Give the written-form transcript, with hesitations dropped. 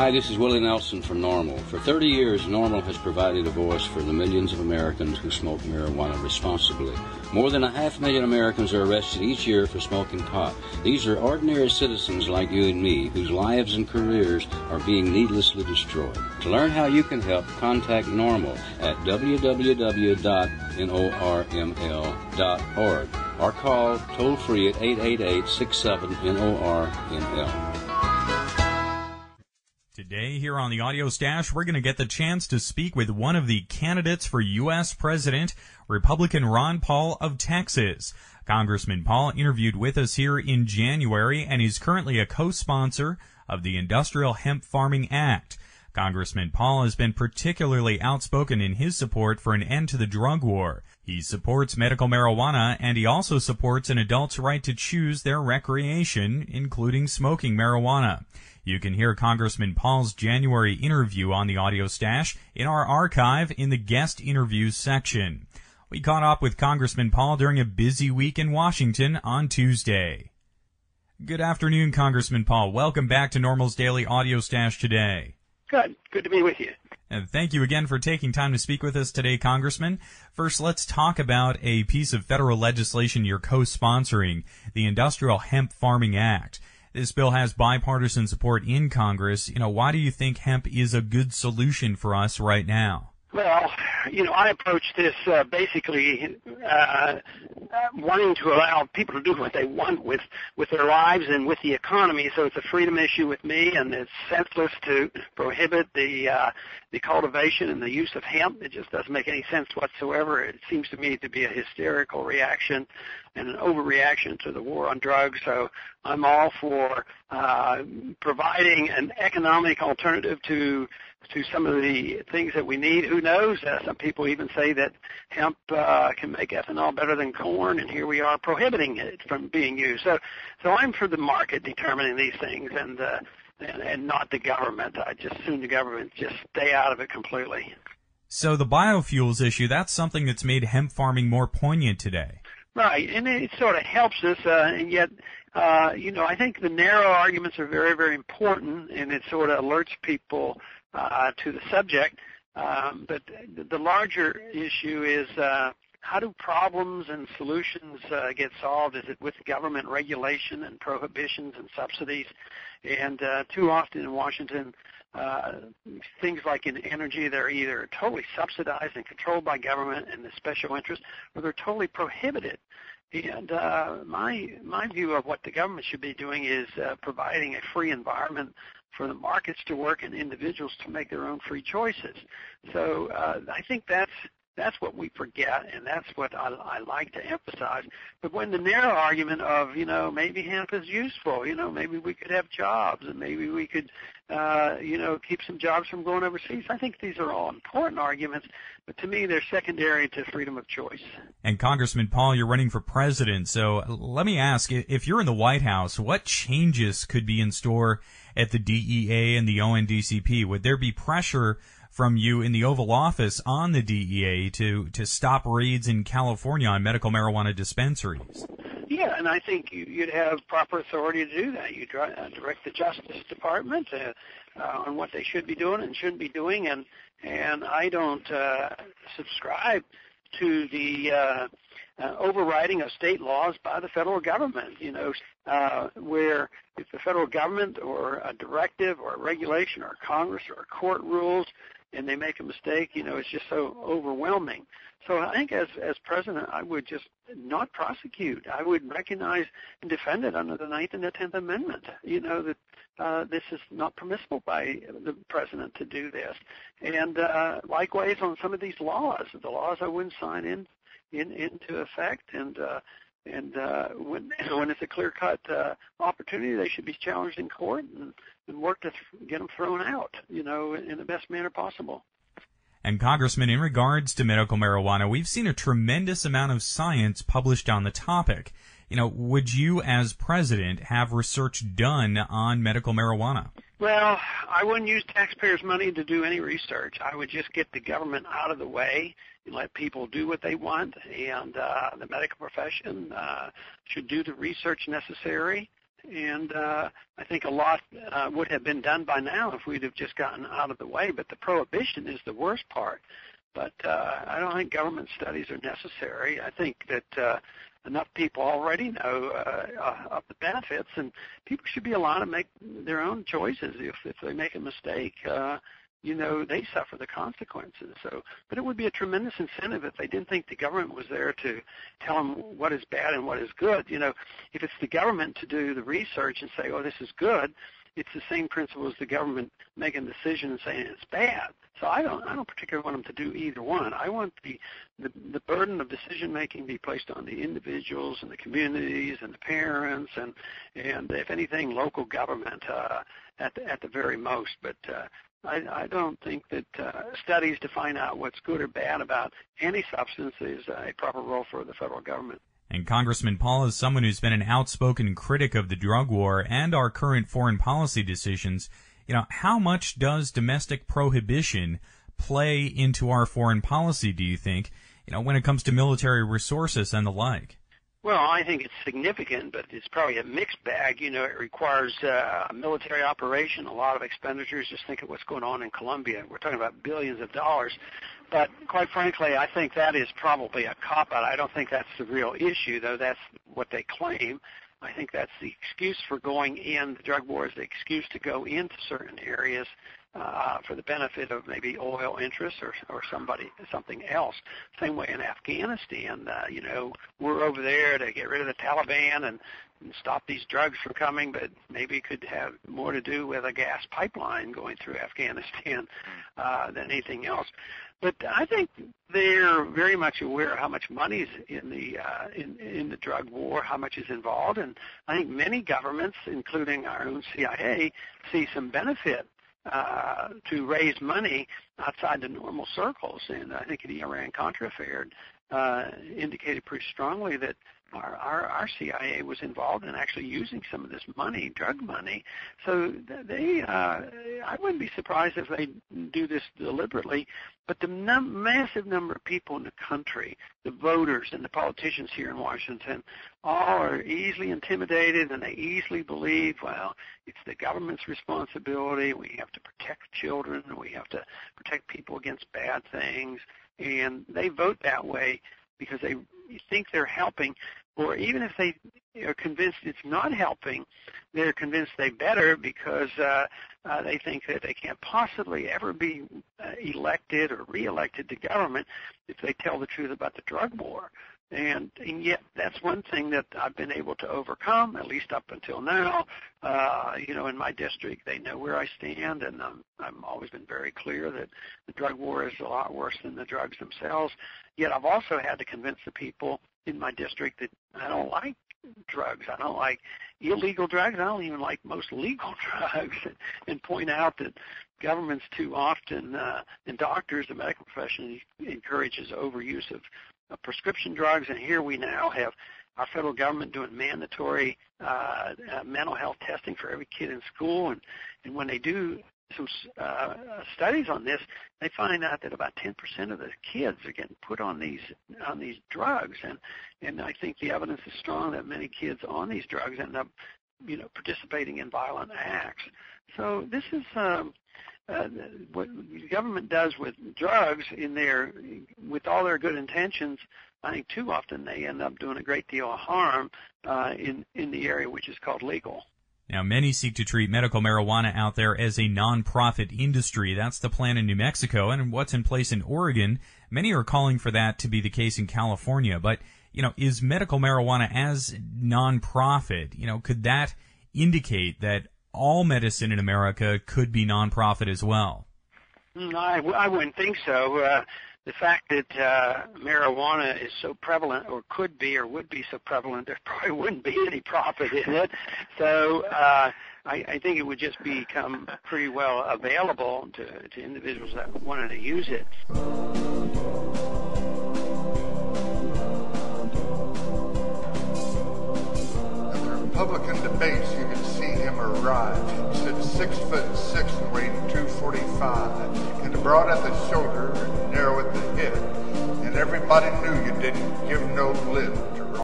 Hi, this is Willie Nelson from Norml. For 30 years, Norml has provided a voice for the millions of Americans who smoke marijuana responsibly. More than 500,000 Americans are arrested each year for smoking pot. These are ordinary citizens like you and me whose lives and careers are being needlessly destroyed. To learn how you can help, contact Norml at www.norml.org or call toll-free at 888-67-NORML. Today here on the Audio Stash, we're going to get the chance to speak with one of the candidates for U.S. President, Republican Ron Paul of Texas. Congressman Paul interviewed with us here in January, and he's currently a co-sponsor of the Industrial Hemp Farming Act. Congressman Paul has been particularly outspoken in his support for an end to the drug war. He supports medical marijuana, and he also supports an adult's right to choose their recreation, including smoking marijuana. You can hear Congressman Paul's January interview on the Audio Stash in our archive in the guest interviews section. We caught up with Congressman Paul during a busy week in Washington on Tuesday. Good afternoon, Congressman Paul. Welcome back to Norml's Daily Audio Stash today. Good to be with you. And thank you again for taking time to speak with us today, Congressman. First, let's talk about a piece of federal legislation you're co-sponsoring, the Industrial Hemp Farming Act. This bill has bipartisan support in Congress. Why do you think hemp is a good solution for us right now? Well, I approach this basically wanting to allow people to do what they want with their lives and with the economy. So it's a freedom issue with me, and it's senseless to prohibit the cultivation and the use of hemp. It just doesn't make any sense whatsoever. It seems to me to be a hysterical reaction and an overreaction to the war on drugs. So I'm all for providing an economic alternative to some of the things that we need. Who knows? Some people even say that hemp can make ethanol better than corn, and here we are prohibiting it from being used. So I'm for the market determining these things and not the government. I just assume the government just stay out of it completely. So the biofuels issue, that's something that's made hemp farming more poignant today. Right, and it sort of helps us, and yet, I think the narrow arguments are very, very important, and it sort of alerts people to the subject. But the larger issue is how do problems and solutions get solved? Is it with government regulation and prohibitions and subsidies? And too often in Washington, things like in energy, they're either totally subsidized and controlled by government and the special interest, or they're totally prohibited. And my view of what the government should be doing is providing a free environment for the markets to work and individuals to make their own free choices. So I think that's what we forget, and that's what I like to emphasize. But when the narrow argument of, maybe hemp is useful, maybe we could have jobs, and maybe we could, keep some jobs from going overseas, I think these are all important arguments, but to me they're secondary to freedom of choice. And Congressman Paul, you're running for president, so let me ask, if you're in the White House, what changes could be in store at the DEA and the ONDCP? Would there be pressure from you in the Oval Office on the DEA to stop raids in California on medical marijuana dispensaries? Yeah, and I think you'd have proper authority to do that. You direct the Justice Department on what they should be doing and shouldn't be doing, and I don't subscribe to the overriding of state laws by the federal government, where if the federal government or a directive or a regulation or a Congress or a court rules and they make a mistake, it's just so overwhelming. So I think as president, I would just not prosecute. I would recognize and defend it under the 9th and the 10th Amendment, that this is not permissible by the president to do this. And likewise on some of these laws, the laws I wouldn't sign into effect, and when it's a clear-cut opportunity, they should be challenged in court and work to get them thrown out, in the best manner possible. And Congressman, in regards to medical marijuana, we've seen a tremendous amount of science published on the topic. Would you, as president, have research done on medical marijuana? Well, I wouldn't use taxpayers' money to do any research. I would just get the government out of the way and let people do what they want, and the medical profession should do the research necessary and I think a lot would have been done by now if we'd have just gotten out of the way. But the prohibition is the worst part. But I don't think government studies are necessary. I think that enough people already know of the benefits, and people should be allowed to make their own choices. If they make a mistake, they suffer the consequences. But it would be a tremendous incentive if they didn't think the government was there to tell them what is bad and what is good. If it's the government to do the research and say, oh, this is good, it's the same principle as the government making a decision and saying it's bad. So I don't particularly want them to do either one. I want the burden of decision making be placed on the individuals and the communities and the parents and if anything, local government at the very most. But I don't think that studies to find out what's good or bad about any substance is a proper role for the federal government. And Congressman Paul is someone who's been an outspoken critic of the drug war and our current foreign policy decisions. How much does domestic prohibition play into our foreign policy, do you think, when it comes to military resources and the like? Well, I think it's significant, but it's probably a mixed bag. It requires a military operation, a lot of expenditures. Just think of what's going on in Colombia. We're talking about billions of dollars. But quite frankly, I think that is probably a cop-out. I don't think that's the real issue, though that's what they claim. I think that's the excuse for going in. The drug war is the excuse to go into certain areas for the benefit of maybe oil interests or something else. Same way in Afghanistan, we're over there to get rid of the Taliban and stop these drugs from coming, but maybe it could have more to do with a gas pipeline going through Afghanistan than anything else. But I think they're very much aware of how much money is in the drug war, how much is involved, and I think many governments, including our own CIA, see some benefit to raise money outside the normal circles. And I think the Iran-Contra affair indicated pretty strongly that our CIA was involved in actually using some of this money, drug money. So I wouldn't be surprised if they do this deliberately. But the massive number of people in the country, the voters and the politicians here in Washington, all are easily intimidated, and they easily believe, well, it's the government's responsibility. We have to protect children. We have to protect people against bad things. And they vote that way because they think they're helping, or even if they are convinced it's not helping, they're convinced they better because they think that they can't possibly ever be elected or reelected to government if they tell the truth about the drug war. And yet that's one thing that I've been able to overcome, at least up until now. In my district, they know where I stand, and I've always been very clear that the drug war is a lot worse than the drugs themselves. Yet I've also had to convince the people in my district that I don't like drugs. I don't like illegal drugs. I don't even like most legal drugs, and point out that governments too often, and doctors, the medical profession, encourages overuse of prescription drugs, and here we now have our federal government doing mandatory mental health testing for every kid in school, and when they do some studies on this, they find out that about 10% of the kids are getting put on these drugs, and I think the evidence is strong that many kids on these drugs end up, participating in violent acts. So this is what the government does with drugs with all their good intentions. I think too often they end up doing a great deal of harm in the area which is called legal. Now, many seek to treat medical marijuana out there as a non-profit industry. That's the plan in New Mexico, and what's in place in Oregon. Many are calling for that to be the case in California. But, is medical marijuana as non-profit, could that indicate that all medicine in America could be non-profit as well? I wouldn't think so. The fact that marijuana is so prevalent, or could be, or would be so prevalent, there probably wouldn't be any profit in it. So I think it would just become pretty well available to individuals that wanted to use it. At the Republican debates, you could see him arrive. He stood 6'6" and weighed 245, and broad at the shoulder and narrow at the head, and everybody knew you didn't give no lip.